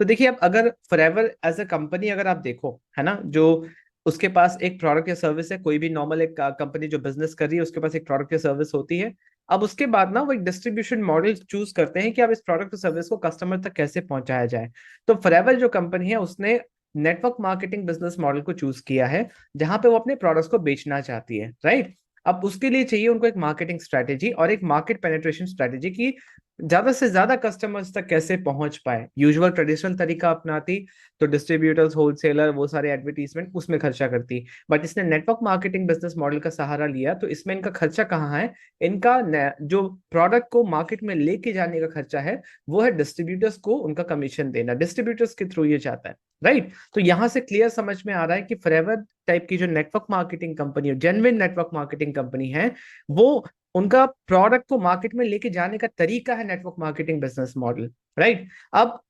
तो देखिए, अब अगर फॉरएवर एज अ कंपनी अगर आप देखो, है ना, जो उसके पास एक प्रोडक्ट या सर्विस है, कोई भी नॉर्मल एक कंपनी जो बिजनेस कर रही है उसके पास एक प्रोडक्ट या सर्विस होती है। अब उसके बाद ना वो एक डिस्ट्रीब्यूशन मॉडल चूज करते हैं कि अब इस प्रोडक्ट और सर्विस को कस्टमर तक कैसे पहुंचाया जाए। तो फॉरएवर जो कंपनी है उसने नेटवर्क मार्केटिंग बिजनेस मॉडल को चूज किया है, जहां पे वो अपने प्रोडक्ट्स को बेचना चाहती है, राइट। अब उसके लिए चाहिए उनको एक मार्केटिंग स्ट्रेटेजी और एक मार्केट पेनिट्रेशन स्ट्रेटेजी की ज्यादा से ज्यादा कस्टमर्स तक कैसे पहुंच पाए। यूजुअल ट्रेडिशनल तरीका अपनाती तो डिस्ट्रीब्यूटर्स, होलसेलर, वो सारे एडवर्टीजमेंट उसमें खर्चा करती। बट इसने नेटवर्क मार्केटिंग बिजनेस मॉडल का सहारा लिया, तो इसमें इनका खर्चा कहाँ है? इनका जो प्रोडक्ट को मार्केट में लेके जाने का खर्चा है वो है डिस्ट्रीब्यूटर्स को उनका कमीशन देना, डिस्ट्रीब्यूटर्स के थ्रू ये जाता है, राइट। तो यहां से क्लियर समझ में आ रहा है कि फॉरएवर टाइप की जो network marketing company, genuine network marketing company है, वो उनका प्रोडक्ट को मार्केट में लेके जाने का तरीका है network marketing business model, right. अब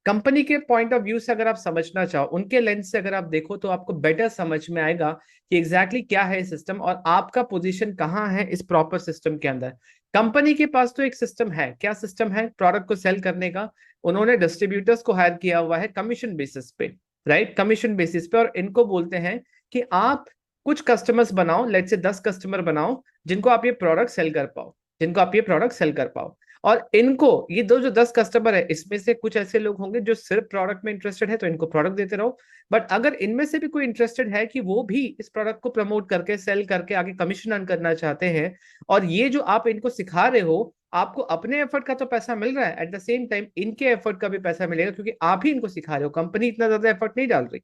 कंपनी के पॉइंट ऑफ व्यू से अगर आप समझना चाहो, उनके लेंस से अगर आप देखो, तो आपको बेटर समझ में आएगा कि एग्जैक्टली क्या है सिस्टम और आपका पोजीशन कहाँ है इस प्रॉपर सिस्टम के अंदर। कंपनी के पास तो एक सिस्टम है, क्या सिस्टम है? प्रोडक्ट को सेल करने का। उन्होंने डिस्ट्रीब्यूटर्स को हायर किया हुआ है कमीशन बेसिस पे, राइट, कमीशन बेसिस पे। और इनको बोलते हैं कि आप कुछ कस्टमर्स बनाओ, लेट से 10 कस्टमर बनाओ जिनको आप ये प्रोडक्ट सेल कर पाओ, जिनको आप ये प्रोडक्ट सेल कर पाओ। और इनको ये दो जो 10 कस्टमर है, इसमें से कुछ ऐसे लोग होंगे जो सिर्फ प्रोडक्ट में इंटरेस्टेड है, तो इनको प्रोडक्ट देते रहो। बट अगर इनमें से भी कोई इंटरेस्टेड है कि वो भी इस प्रोडक्ट को प्रमोट करके, सेल करके आगे कमीशन अर्न करना चाहते हैं, और ये जो आप इनको सिखा रहे हो, आपको अपने एफर्ट का तो पैसा मिल रहा है, एट द सेम टाइम इनके एफर्ट का भी पैसा मिलेगा, क्योंकि आप ही इनको सिखा रहे हो, कंपनी इतना ज्यादा एफर्ट नहीं डाल रही।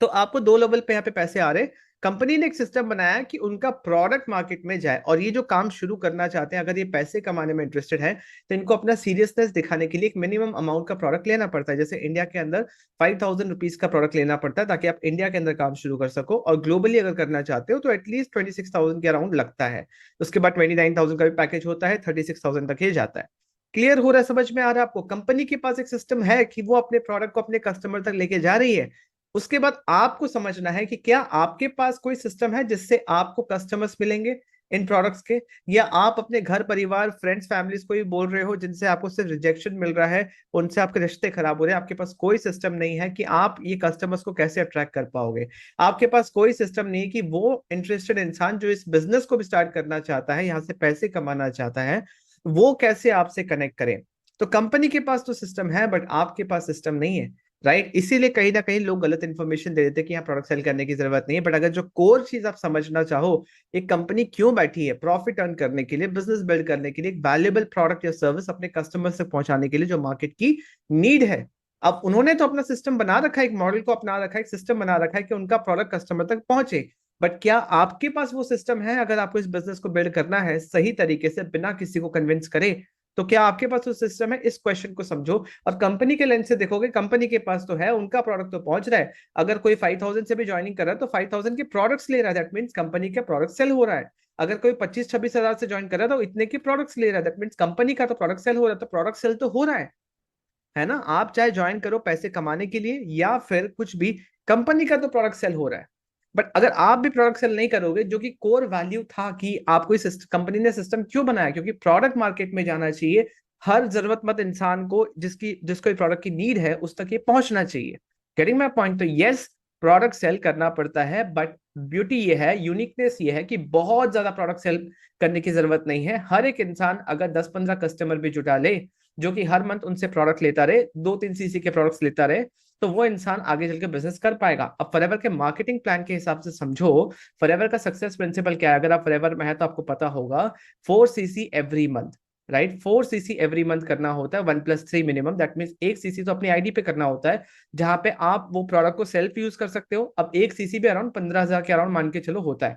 तो आपको दो लेवल पे यहाँ पे पैसे आ रहे। कंपनी ने एक सिस्टम बनाया कि उनका प्रोडक्ट मार्केट में जाए, और ये जो काम शुरू करना चाहते हैं, अगर ये पैसे कमाने में इंटरेस्टेड है, तो इनको अपना सीरियसनेस दिखाने के लिए एक मिनिमम अमाउंट का प्रोडक्ट लेना पड़ता है। जैसे इंडिया के अंदर 5,000 रुपीज का प्रोडक्ट लेना पड़ता है, ताकि आप इंडिया के अंदर काम शुरू कर सको। और ग्लोबली अगर करना चाहते हो तो एटलीस्ट 26,000 के अराउंड लगता है। उसके बाद 29,000 का भी पैकेज होता है, 36,000 तक ही जाता है। क्लियर हो रहा है? समझ में आ रहा है आपको? कंपनी के पास एक सिस्टम है कि वो अपने प्रोडक्ट को अपने कस्टमर तक लेके जा रही है। उसके बाद आपको समझना है कि क्या आपके पास कोई सिस्टम है जिससे आपको कस्टमर्स मिलेंगे इन प्रोडक्ट्स के, या आप अपने घर परिवार, फ्रेंड्स, फैमिलीज को ही बोल रहे हो जिनसे आपको सिर्फ रिजेक्शन मिल रहा है, उनसे आपके रिश्ते खराब हो रहे हैं। आपके पास कोई सिस्टम नहीं है कि आप ये कस्टमर्स को कैसे अट्रैक्ट कर पाओगे। आपके पास कोई सिस्टम नहीं है कि वो इंटरेस्टेड इंसान जो इस बिजनेस को भी स्टार्ट करना चाहता है, यहाँ से पैसे कमाना चाहता है, वो कैसे आपसे कनेक्ट करें। तो कंपनी के पास तो सिस्टम है, बट आपके पास सिस्टम नहीं है, राइट। इसीलिए कहीं ना कहीं लोग गलत इन्फॉर्मेशन दे देते हैं कि यहाँ प्रोडक्ट सेल करने की जरूरत नहीं है। बट अगर जो कोर चीज आप समझना चाहो, एक कंपनी क्यों बैठी है, प्रॉफिट अर्न करने के लिए, बिजनेस बिल्ड करने के लिए, एक वैल्यूएबल प्रोडक्ट या सर्विस अपने कस्टमर तक पहुंचाने के लिए, जो मार्केट की नीड है। अब उन्होंने तो अपना सिस्टम बना रखा है, एक मॉडल को अपना रखा है, एक सिस्टम बना रखा है कि उनका प्रोडक्ट कस्टमर तक पहुंचे। बट क्या आपके पास वो सिस्टम है? अगर आपको इस बिजनेस को बिल्ड करना है सही तरीके से, बिना किसी को कन्विंस करे, तो क्या आपके पास वो सिस्टम है? इस क्वेश्चन को समझो। और कंपनी के लेंस से देखोगे, कंपनी के पास तो है, उनका प्रोडक्ट तो पहुंच रहा है। अगर कोई 5,000 से भी ज्वाइनिंग कर रहा है तो 5,000 के प्रोडक्ट्स ले रहा है, दैट मीन्स कंपनी का प्रोडक्ट सेल हो रहा है। अगर कोई 25-26 हजार से ज्वाइन कर रहा है तो इतने के प्रोडक्ट्स ले रहा है, दैट मीन्स कंपनी का तो प्रोडक्ट सेल हो रहा है। तो प्रोडक्ट सेल तो हो रहा है ना। आप चाहे ज्वाइन करो पैसे कमाने के लिए या फिर कुछ भी, कंपनी का तो प्रोडक्ट सेल हो रहा है। बट अगर आप भी प्रोडक्ट सेल नहीं करोगे, जो कि कोर वैल्यू था कि आपको इस कंपनी ने सिस्टम क्यों बनाया, क्योंकि प्रोडक्ट मार्केट में जाना चाहिए, हर जरूरतमंद इंसान को, जिसको प्रोडक्ट की नीड है उस तक ये पहुंचना चाहिए। Getting my point? तो यस, प्रोडक्ट सेल करना पड़ता है, बट ब्यूटी ये है, यूनिकनेस ये है कि बहुत ज्यादा प्रोडक्ट सेल करने की जरूरत नहीं है। हर एक इंसान अगर 10-15 कस्टमर भी जुटा ले, जो कि हर मंथ उनसे प्रोडक्ट लेता रहे, 2-3 सीसी के प्रोडक्ट्स लेता रहे, तो वो इंसान आगे चल के बिजनेस कर पाएगा। अब फॉरएवर के मार्केटिंग प्लान के हिसाब से समझो, फॉरएवर का सक्सेस प्रिंसिपल क्या है? अगर आप फॉरएवर में है तो आपको पता होगा, 4 CC every month, right. 4 CC every month करना होता है, 1+3 मिनिमम, दैट मीन 1 सीसी तो अपनी आईडी पे करना होता है, जहां पे आप वो प्रोडक्ट को सेल्फ यूज कर सकते हो। अब 1 सीसी भी अराउंड 15,000 के अराउंड मान के चलो होता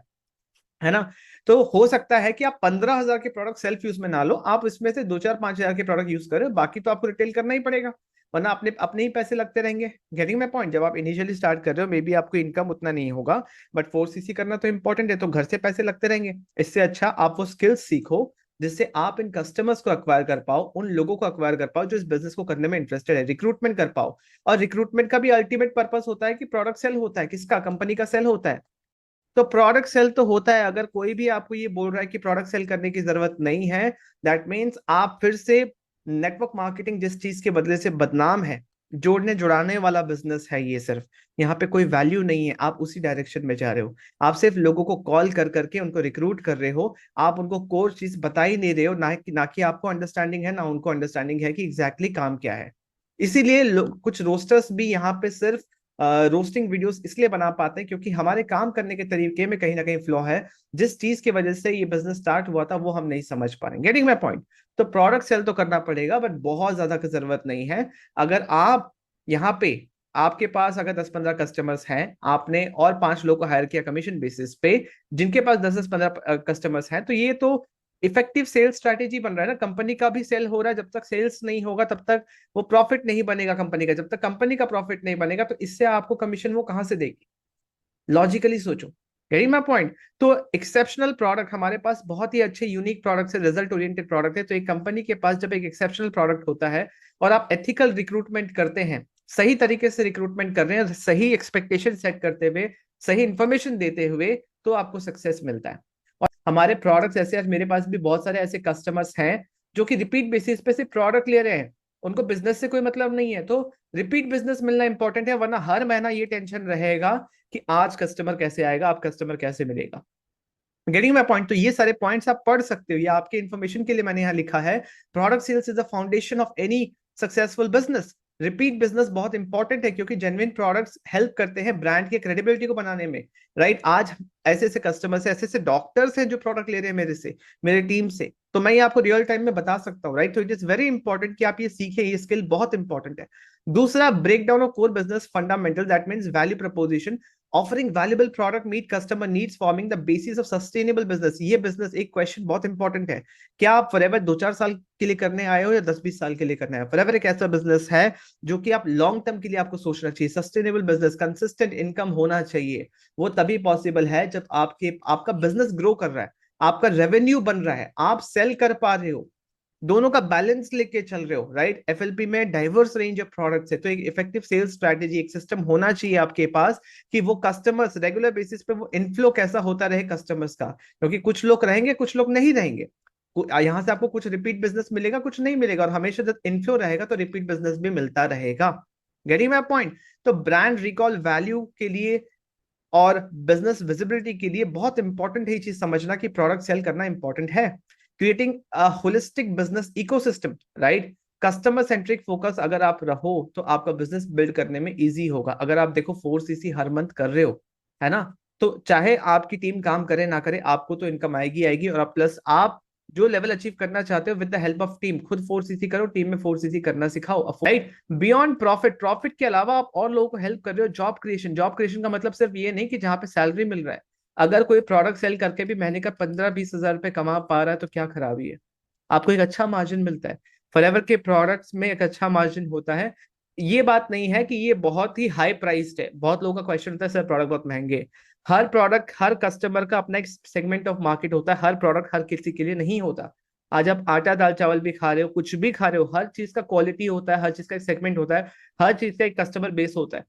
है ना। तो हो सकता है कि आप 15,000 के प्रोडक्ट सेल्फ यूज में ना लो, आप इसमें से 2-4-5 हजार के प्रोडक्ट यूज करो, बाकी तो आपको रिटेल करना ही पड़ेगा, वरना अपने अपने ही पैसे लगते रहेंगे। Getting my point? जब आप इनिशियली स्टार्ट कर रहे हो, मे बी आपको इनकम उतना नहीं होगा, बट 4 सीसी करना तो इंपॉर्टेंट है, तो घर से पैसे लगते रहेंगे। इससे अच्छा आप वो स्किल्स सीखो जिससे आप इन कस्टमर्स को अक्वायर कर पाओ, उन लोगों को अक्वायर कर पाओ जो इस बिजनेस को करने में इंटरेस्टेड है, रिक्रूटमेंट कर पाओ। और रिक्रूटमेंट का भी अल्टीमेट पर्पस होता है कि प्रोडक्ट सेल होता है, किसका? कंपनी का सेल होता है। तो प्रोडक्ट सेल तो होता है। अगर कोई भी आपको ये बोल रहा है कि प्रोडक्ट सेल करने की जरूरत नहीं है, दैट मीन्स आप फिर से नेटवर्क मार्केटिंग जिस चीज के बदले से बदनाम है, जोड़ने जुड़ाने वाला बिजनेस है ये सिर्फ, यहाँ पे कोई वैल्यू नहीं है, आप उसी डायरेक्शन में जा रहे हो। आप सिर्फ लोगों को कॉल कर करके उनको रिक्रूट कर रहे हो, आप उनको कोर चीज बता ही नहीं रहे हो, ना कि आपको अंडरस्टैंडिंग है, ना उनको अंडरस्टैंडिंग है कि एग्जैक्टली काम क्या है। इसीलिए कुछ रोस्टर्स भी यहाँ पे सिर्फ रोस्टिंग वीडियोस इसलिए बना पाते हैं क्योंकि हमारे काम करने के तरीके में कहीं ना कहीं फ्लॉ है। जिस चीज की वजह से ये बिजनेस स्टार्ट हुआ था वो हम नहीं समझ पा रहे, गेटिंग माई पॉइंट। तो प्रोडक्ट सेल तो करना पड़ेगा, बट बहुत ज्यादा की जरूरत नहीं है। अगर आप यहाँ पे, आपके पास अगर 10-15 कस्टमर्स हैं, आपने और 5 लोग को हायर किया कमीशन बेसिस पे, जिनके पास 10-15 कस्टमर्स हैं, तो ये तो इफेक्टिव सेल्स स्ट्रैटेजी बन रहा है ना। कंपनी का भी सेल हो रहा है, जब तक सेल्स नहीं होगा तब तक वो प्रॉफिट नहीं बनेगा कंपनी का, जब तक कंपनी का प्रॉफिट नहीं बनेगा तो इससे आपको कमीशन वो कहां से देगी? लॉजिकली सोचो, गेटिंग माय पॉइंट। तो एक्सेप्शनल प्रोडक्ट हमारे पास, बहुत ही अच्छे यूनिक प्रोडक्ट है, रिजल्ट ओरिएंटेड प्रोडक्ट है। तो एक कंपनी के पास जब एक एक्सेप्शनल प्रोडक्ट होता है और आप एथिकल रिक्रूटमेंट करते हैं, सही तरीके से रिक्रूटमेंट कर रहे हैं, सही एक्सपेक्टेशन सेट करते हुए, सही इंफॉर्मेशन देते हुए, तो आपको सक्सेस मिलता है। और हमारे प्रोडक्ट्स ऐसे, आज मेरे पास भी बहुत सारे ऐसे कस्टमर्स हैं जो कि रिपीट बेसिस पे सिर्फ प्रोडक्ट ले रहे हैं, उनको बिजनेस से कोई मतलब नहीं है। तो रिपीट बिजनेस मिलना इंपॉर्टेंट है, वरना हर महीना ये टेंशन रहेगा कि आज कस्टमर कैसे आएगा, आप कस्टमर कैसे मिलेगा। Getting my point. तो ये सारे पॉइंट्स आप पढ़ सकते हो, ये आपके इन्फॉर्मेशन के लिए मैंने यहाँ लिखा है। Product sales is the foundation of any successful business. Repeat business बहुत इंपॉर्टेंट है क्योंकि जेन्युइन प्रोडक्ट्स हेल्प करते हैं ब्रांड की क्रेडिबिलिटी को बनाने में, राइट। आज ऐसे ऐसे कस्टमर्स है, ऐसे ऐसे डॉक्टर्स हैं जो प्रोडक्ट ले रहे हैं मेरे से, मेरे टीम से, तो मैं ये आपको रियल टाइम में बता सकता हूँ, राइट। तो इट इज वेरी इंपॉर्टेंट कि आप ये सीखें, ये स्किल बहुत इंपॉर्टेंट है। दूसरा, break down of core business fundamental, that means value proposition. Offering valuable product meet customer needs, forming the basis of sustainable business. ये बिजनेस, एक क्वेश्चन बहुत इंपॉर्टेंट है, क्या आप फॉरएवर 2-4 साल के लिए करने आए हो या 10-20 साल के लिए करने आए हो? फॉरएवर एक ऐसा बिजनेस है जो कि आप लॉन्ग टर्म के लिए आपको सोचना चाहिए। सस्टेनेबल बिजनेस, कंसिस्टेंट इनकम होना चाहिए। वो तभी पॉसिबल है जब आपका बिजनेस ग्रो कर रहा है, आपका रेवेन्यू बन रहा है, आप सेल कर पा रहे हो, दोनों का बैलेंस लेके चल रहे हो, राइट। एफएलपी में डाइवर्स रेंज ऑफ प्रोडक्ट्स है, तो एक इफेक्टिव सेल्स स्ट्रैटेजी, एक सिस्टम होना चाहिए आपके पास कि वो कस्टमर्स रेगुलर बेसिस पे वो इनफ्लो कैसा होता रहे कस्टमर्स का, क्योंकि कुछ लोग रहेंगे, कुछ लोग नहीं रहेंगे। यहाँ से आपको कुछ रिपीट बिजनेस मिलेगा, कुछ नहीं मिलेगा, और हमेशा जब इनफ्लो रहेगा तो रिपीट बिजनेस भी मिलता रहेगा। Getting my point. तो ब्रांड रिकॉल वैल्यू के लिए और बिजनेस विजिबिलिटी के लिए बहुत इंपॉर्टेंट है ये चीज समझना कि प्रोडक्ट सेल करना इंपॉर्टेंट है। Creating a holistic business ecosystem, right. Customer centric focus अगर आप रहो तो आपका बिजनेस बिल्ड करने में इजी होगा। अगर आप देखो 4cc हर मंथ कर रहे हो, है ना, तो चाहे आपकी टीम काम करे ना करे, आपको तो इनकम आएगी आएगी। और प्लस आप जो लेवल अचीव करना चाहते हो with the help of team, खुद 4cc करो, टीम में 4cc करना सिखाओ, राइट। बियॉन्ड प्रॉफिट, प्रॉफिट के अलावा आप और लोगों को हेल्प कर रहे हो। जॉब क्रिएशन, जॉब क्रिएशन का मतलब सिर्फ ये नहीं कि जहां पे सैलरी मिल रहा है। अगर कोई प्रोडक्ट सेल करके भी महीने का 15-20 हजार रुपए कमा पा रहा है तो क्या खराबी है? आपको एक अच्छा मार्जिन मिलता है। फॉरएवर के प्रोडक्ट्स में एक अच्छा मार्जिन होता है। ये बात नहीं है कि ये बहुत ही हाई प्राइस्ड है। बहुत लोगों का क्वेश्चन होता है सर प्रोडक्ट बहुत महंगे हैं। हर प्रोडक्ट, हर कस्टमर का अपना एक सेगमेंट ऑफ मार्केट होता है, हर प्रोडक्ट हर किसी के लिए नहीं होता। आज आप आटा दाल चावल भी खा रहे हो, कुछ भी खा रहे हो, हर चीज का क्वालिटी होता है, हर चीज का एक सेगमेंट होता है, हर चीज का एक कस्टमर बेस होता है।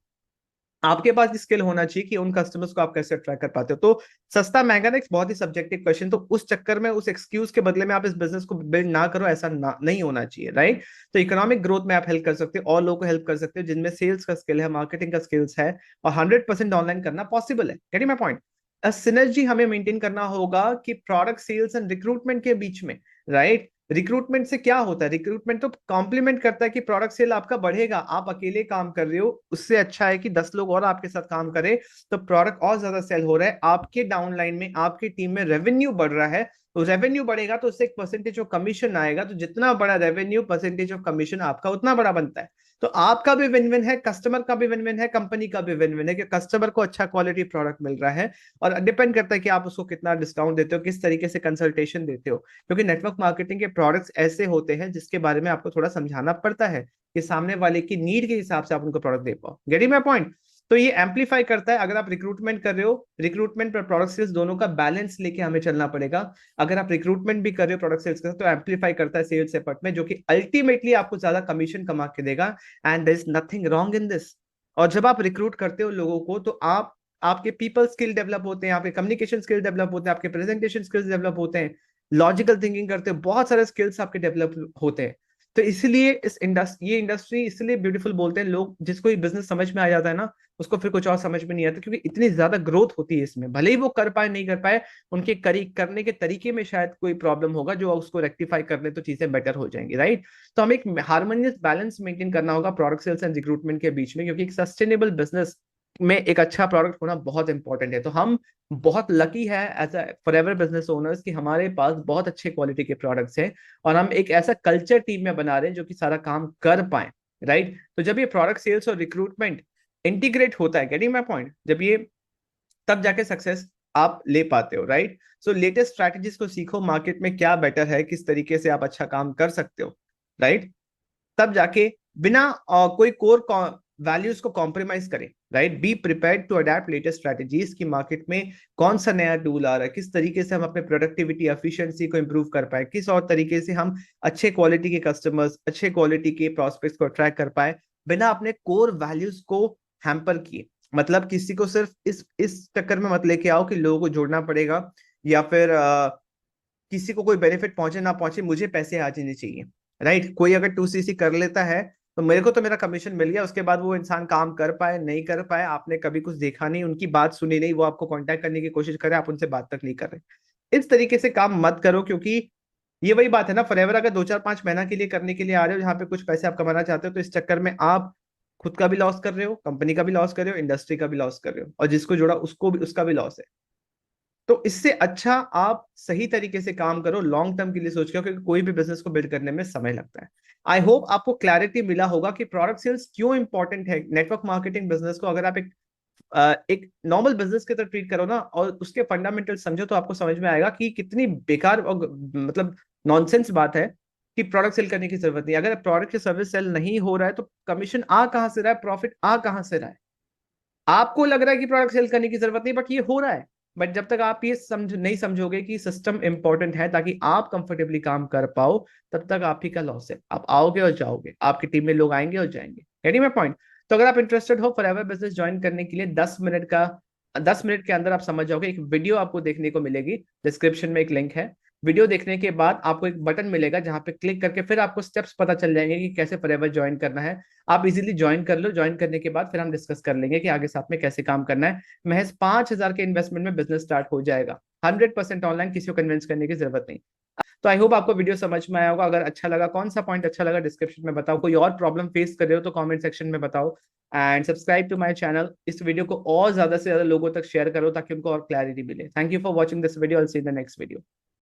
आपके पास स्किल होना चाहिए कि उन कस्टमर्स को आप कैसे अट्रैक्ट कर पाते हो। तो सस्ता महंगा ना एक बहुत ही सब्जेक्टिव क्वेश्चन, तो उस चक्कर में, उस एक्सक्यूज के बदले में आप इस बिजनेस को बिल्ड ना करो, ऐसा ना नहीं होना चाहिए, राइट। तो इकोनॉमिक ग्रोथ में आप हेल्प कर सकते हो और लोगों को हेल्प कर सकते हो जिनमें सेल्स का स्किल है, मार्केटिंग का स्किल्स है, और 100% ऑनलाइन करना पॉसिबल है। Getting my point. सिनर्जी हमें मेंटेन करना होगा कि प्रोडक्ट सेल्स एंड रिक्रूटमेंट के बीच में, राइट। रिक्रूटमेंट से क्या होता है? रिक्रूटमेंट तो कॉम्प्लीमेंट करता है कि प्रोडक्ट सेल आपका बढ़ेगा। आप अकेले काम कर रहे हो, उससे अच्छा है कि 10 लोग और आपके साथ काम करें, तो प्रोडक्ट और ज्यादा सेल हो रहा है, आपके डाउनलाइन में, आपकी टीम में रेवेन्यू बढ़ रहा है। तो रेवेन्यू बढ़ेगा तो उससे एक परसेंटेज ऑफ कमीशन आएगा, तो जितना बड़ा रेवेन्यू, परसेंटेज ऑफ कमीशन आपका उतना बड़ा बनता है। तो आपका भी विन विन है, कस्टमर का भी विन विन है, कंपनी का भी विन विन है कि कस्टमर को अच्छा क्वालिटी प्रोडक्ट मिल रहा है। और डिपेंड करता है कि आप उसको कितना डिस्काउंट देते हो, किस तरीके से कंसल्टेशन देते हो, क्योंकि नेटवर्क मार्केटिंग के प्रोडक्ट्स ऐसे होते हैं जिसके बारे में आपको थोड़ा समझाना पड़ता है कि सामने वाले की नीड के हिसाब से आप उनको प्रोडक्ट दे पाओ। Getting my point. तो ये एम्पलीफाई करता है अगर आप रिक्रूटमेंट कर रहे हो, रिक्रूटमेंट पर प्रोडक्ट सेल्स, दोनों का बैलेंस लेके हमें चलना पड़ेगा। अगर आप रिक्रूटमेंट भी कर रहे हो प्रोडक्ट सेल्स के साथ, तो एम्पलीफाई करता है सेल्स एफर्ट में, जो कि अल्टीमेटली आपको ज्यादा कमीशन कमा के देगा। And there is nothing wrong in this. और जब आप रिक्रूट करते हो लोगों को, तो आप, आपके पीपल स्किल डेवलप होते हैं, आपके कम्युनिकेशन स्किल डेवलप होते हैं, आपके प्रेजेंटेशन स्किल्स डेवलप होते हैं, लॉजिकल थिंकिंग करते हो, बहुत सारे स्किल्स आपके डेवलप होते हैं। तो इसलिए ये इंडस्ट्री इसलिए ब्यूटीफुल बोलते हैं लोग, जिसको ये बिजनेस समझ में आ जाता है ना, उसको फिर कुछ और समझ में नहीं आता, क्योंकि इतनी ज्यादा ग्रोथ होती है इसमें। भले ही वो कर पाए नहीं कर पाए, उनके करने के तरीके में शायद कोई प्रॉब्लम होगा, जो उसको रेक्टिफाई कर ले तो चीजें बेटर हो जाएंगी, राइट। तो हमें एक हार्मोनियस बैलेंस मेंटेन करना होगा प्रोडक्ट सेल्स एंड रिक्रूटमेंट के बीच में, क्योंकि एक सस्टेनेबल बिजनेस में एक अच्छा प्रोडक्ट होना बहुत इंपॉर्टेंट है। तो हम बहुत लकी है as a forever business owners कि हमारे पास बहुत अच्छे क्वालिटी के प्रोडक्ट्स हैं, और हम एक ऐसा कल्चर टीम में बना रहे हैं जो कि सारा काम कर पाए, राइट। तो जब ये प्रोडक्ट सेल्स और रिक्रूटमेंट इंटीग्रेट होता है, गेटिंग माय पॉइंट, जब ये, तब जाके सक्सेस आप ले पाते हो, राइट। सो लेटेस्ट स्ट्रैटेजीज को सीखो, मार्केट में क्या बेटर है, किस तरीके से आप अच्छा काम कर सकते हो, राइट। तब जाके बिना कोई कोर वैल्यूज को कॉम्प्रोमाइज करें, right. Be prepared to adapt latest strategies की मार्केट में कौन सा नया टूल आ रहा है, किस तरीके से हम अपने प्रोडक्टिविटी एफिशिएंसी को इंप्रूव कर पाए, किस और तरीके से हम अच्छे क्वालिटी के कस्टमर्स, अच्छे क्वालिटी के प्रोस्पेक्ट्स को अट्रैक्ट कर पाए, बिना अपने कोर वैल्यूज को हैम्पर किए। मतलब किसी को सिर्फ इस चक्कर में मत लेके आओ कि लोगों को जोड़ना पड़ेगा, या फिर किसी को कोई बेनिफिट पहुंचे ना पहुंचे, मुझे पैसे आ जाने चाहिए, राइट। कोई अगर 2cc कर लेता है तो मेरे को तो मेरा कमीशन मिल गया, उसके बाद वो इंसान काम कर पाए नहीं कर पाए, आपने कभी कुछ देखा नहीं, उनकी बात सुनी नहीं, वो आपको कांटेक्ट करने की कोशिश करे, आप उनसे बात तक नहीं कर रहे। इस तरीके से काम मत करो, क्योंकि ये वही बात है ना, फॉरएवर अगर 2 4 5 महीना के लिए करने के लिए आ रहे हो, जहाँ पे कुछ पैसे आप कमाना चाहते हो, तो इस चक्कर में आप खुद का भी लॉस कर रहे हो, कंपनी का भी लॉस कर रहे हो, इंडस्ट्री का भी लॉस कर रहे हो, और जिसको जोड़ा उसको भी, उसका भी लॉस है। तो इससे अच्छा आप सही तरीके से काम करो, लॉन्ग टर्म के लिए सोच के, क्योंकि कोई भी बिजनेस को बिल्ड करने में समय लगता है। आई होप आपको क्लैरिटी मिला होगा कि प्रोडक्ट सेल्स क्यों इंपॉर्टेंट है। नेटवर्क मार्केटिंग बिजनेस को अगर आप एक नॉर्मल बिजनेस की तरह ट्रीट करो ना, और उसके फंडामेंटल समझो, तो आपको समझ में आएगा कि कितनी बेकार और मतलब नॉनसेंस बात है कि प्रोडक्ट सेल करने की जरूरत नहीं। अगर प्रोडक्ट या सर्विस सेल नहीं हो रहा है तो कमीशन आ कहां से रहा है, प्रॉफिट आ कहां से रहा है। आपको लग रहा है कि प्रोडक्ट सेल करने की जरूरत नहीं, बट ये हो रहा है। बट जब तक आप ये नहीं समझोगे कि सिस्टम इंपॉर्टेंट है ताकि आप कंफर्टेबली काम कर पाओ, तब तक आप ही का लॉस है। आप आओगे और जाओगे, आपकी टीम में लोग आएंगे और जाएंगे, गेटिंग माय पॉइंट। तो अगर आप इंटरेस्टेड हो फॉरएवर बिजनेस ज्वाइन करने के लिए, 10 मिनट के अंदर आप समझ जाओगे। एक वीडियो आपको देखने को मिलेगी, डिस्क्रिप्शन में एक लिंक है। वीडियो देखने के बाद आपको एक बटन मिलेगा, जहां पे क्लिक करके फिर आपको स्टेप्स पता चल जाएंगे कि कैसे फॉरएवर ज्वाइन करना है। आप इजीली ज्वाइन कर लो। ज्वाइन करने के बाद फिर हम डिस्कस कर लेंगे कि आगे साथ में कैसे काम करना है। महज 5,000 के इन्वेस्टमेंट में बिजनेस स्टार्ट हो जाएगा, 100% ऑनलाइन, किसी को कन्विंस करने की जरूरत नहीं। तो आई होप आपको वीडियो समझ में आया होगा। अगर अच्छा लगा, कौन सा पॉइंट अच्छा लगा डिस्क्रिप्शन में बताओ, कोई और प्रॉब्लम फेस कर रहे हो तो कमेंट सेक्शन में बताओ। And subscribe to my channel. इस वीडियो को और ज्यादा से ज्यादा लोगों तक शेयर करो ताकि उनको और क्लैरिटी मिले। Thank you for watching this video. I will see you in the next video.